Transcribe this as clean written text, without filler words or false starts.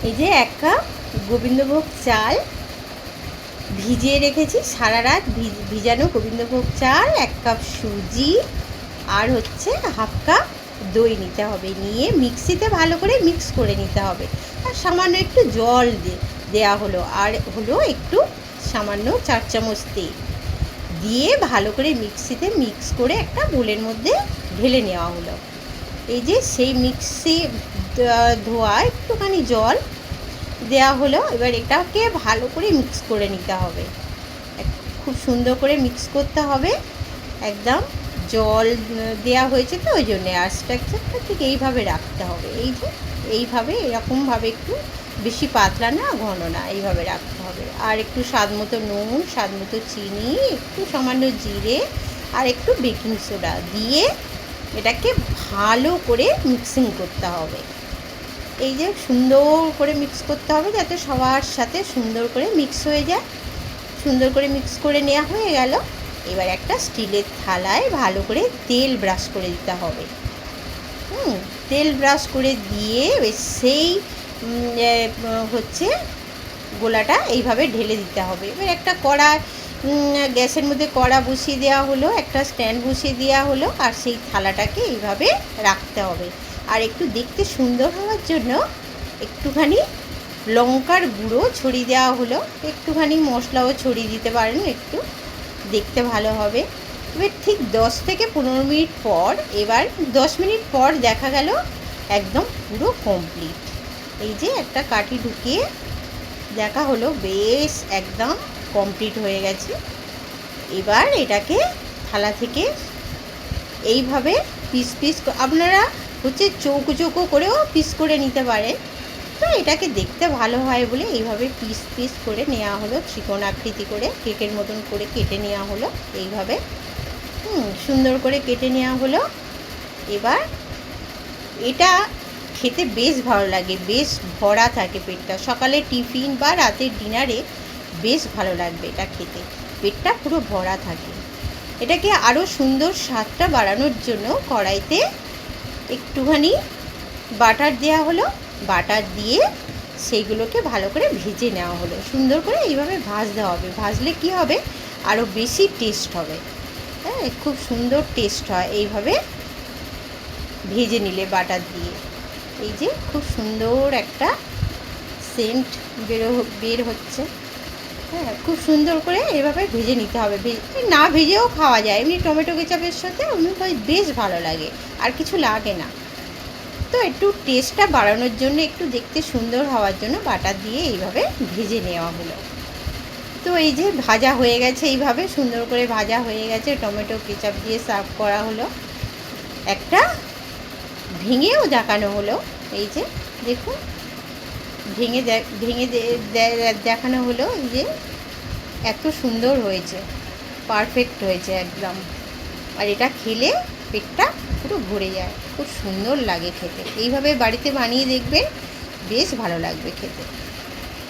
এই যে 1 কাপ গোবিন্দভোগ চাল ভিজিয়ে রেখেছি, সারা রাত ভিজানো গোবিন্দভোগ চাল, 1 কাপ সুজি আর হচ্ছে 1/2 কাপ দই নিতে হবে। নিয়ে মিক্সিতে ভালো করে মিক্স করে নিতে হবে। আর সামান্য একটু জল দেওয়া হলো, আর হলো একটু সামান্য 4 চামচ তেল দিয়ে ভালো করে মিক্সিতে মিক্স করে একটা বোলের মধ্যে ঢেলে নেওয়া হলো। এই যে সেই মিক্সি ধোয়া একটুখানি জল দেওয়া হলো। এবার এটাকে ভালো করে মিক্স করে নিতে হবে, খুব সুন্দর করে মিক্স করতে হবে। একদম জল দেওয়া হয়েছে তো ওই জন্যে, আর স্ট্রাকচারটা ঠিক এইভাবে রাখতে হবে। এই যে এইভাবে এরকমভাবে, একটু বেশি পাতলা না ঘন না, এইভাবে রাখতে হবে। আর একটু স্বাদ মতো নুন, স্বাদ মতো চিনি, একটু সামান্য জিরে আর একটু বেকিং সোডা দিয়ে এটাকে ভালো করে মিক্সিং করতে হবে। এই যে সুন্দর করে মিক্স করতে হবে যাতে সবার সাথে সুন্দর করে মিক্স হয়ে যায়। সুন্দর করে মিক্স করে নেওয়া হয়ে গেল। এবার একটা স্টিলের থালায় ভালো করে তেল ব্রাশ করে দিতে হবে। তেল ব্রাশ করে দিয়ে সেই হচ্ছে গোলাটা এইভাবে ঢেলে দিতে হবে। এবার একটা কড়া, গ্যাসের মধ্যে কড়া বসিয়ে দেওয়া হলো, একটা স্ট্যান্ড বসিয়ে দেওয়া হলো, আর সেই থালাটাকে এইভাবে রাখতে হবে। আর একটু দেখতে সুন্দর হওয়ার জন্য একটুখানি লঙ্কার গুঁড়ো ছড়িয়ে দেওয়া হলো, একটুখানি মশলাও ছড়িয়ে দিতে পারেন, একটু দেখতে ভালো হবে। এবার ঠিক 10 থেকে 15 মিনিট পর, এবার 10 মিনিট পর দেখা গেল একদম পুরো কমপ্লিট। এই যে একটা কাঠি ঢুকিয়ে দেখা হলো বেশ একদম কমপ্লিট হয়ে গেছে। এবার এটাকে থালা থেকে এইভাবে পিস পিস আপনারা হচ্ছে চৌকো চৌকো করেও পিস করে নিতে পারেন। তো এটাকে দেখতে ভালো হয় বলে এইভাবে পিস পিস করে নেওয়া হলো, ত্রিকোণ আকৃতি করে কেকের মতন করে কেটে নেওয়া হলো। এইভাবে সুন্দর করে কেটে নেওয়া হলো। এবার এটা খেতে বেশ ভালো লাগে, বেশ ভরা থাকে পেটটা। সকালে টিফিন বা রাতের ডিনারে বেশ ভালো লাগবে এটা খেতে, পেটটা পুরো ভরা থাকে। এটাকে আরও সুন্দর স্বাদটা বাড়ানোর জন্য কড়াইতে একটুখানি বাটার দেওয়া হলো, বাটার দিয়ে সেইগুলোকে ভালো করে ভেজে নেওয়া হলো। সুন্দর করে এইভাবে ভাজতে হবে, ভাজলে কি হবে আরও বেশি টেস্ট হবে। হ্যাঁ, খুব সুন্দর টেস্ট হয় এইভাবে ভেজে নিলে বাটার দিয়ে। এই যে খুব সুন্দর একটা সেন্ট বের হচ্ছে। হ্যাঁ, খুব সুন্দর করে এভাবে ভেজে নিতে হবে। না ভেজেও খাওয়া যায়, এমনি টমেটো কেচাপের সাথে বেশ ভালো লাগে, আর কিছু লাগে না। তো একটু টেস্টটা বাড়ানোর জন্য, একটু দেখতে সুন্দর হওয়ার জন্য বাটার দিয়ে এইভাবে ভেজে নেওয়া হলো। তো এই যে ভাজা হয়ে গেছে, এইভাবে সুন্দর করে ভাজা হয়ে গেছে, টমেটো কেচাপ দিয়ে সার্ভ করা হলো। একটা ভেঙেও দেখানো হলো। এই যে দেখুন, ভেঙে দেখানো হলো। এই যে এত সুন্দর হয়েছে, পারফেক্ট হয়েছে একদম। আর এটা খেলে পেটটা পুরো ভরে যায়, খুব সুন্দর লাগে খেতে। এইভাবে বাড়িতে বানিয়ে দেখবেন, বেশ ভালো লাগবে খেতে।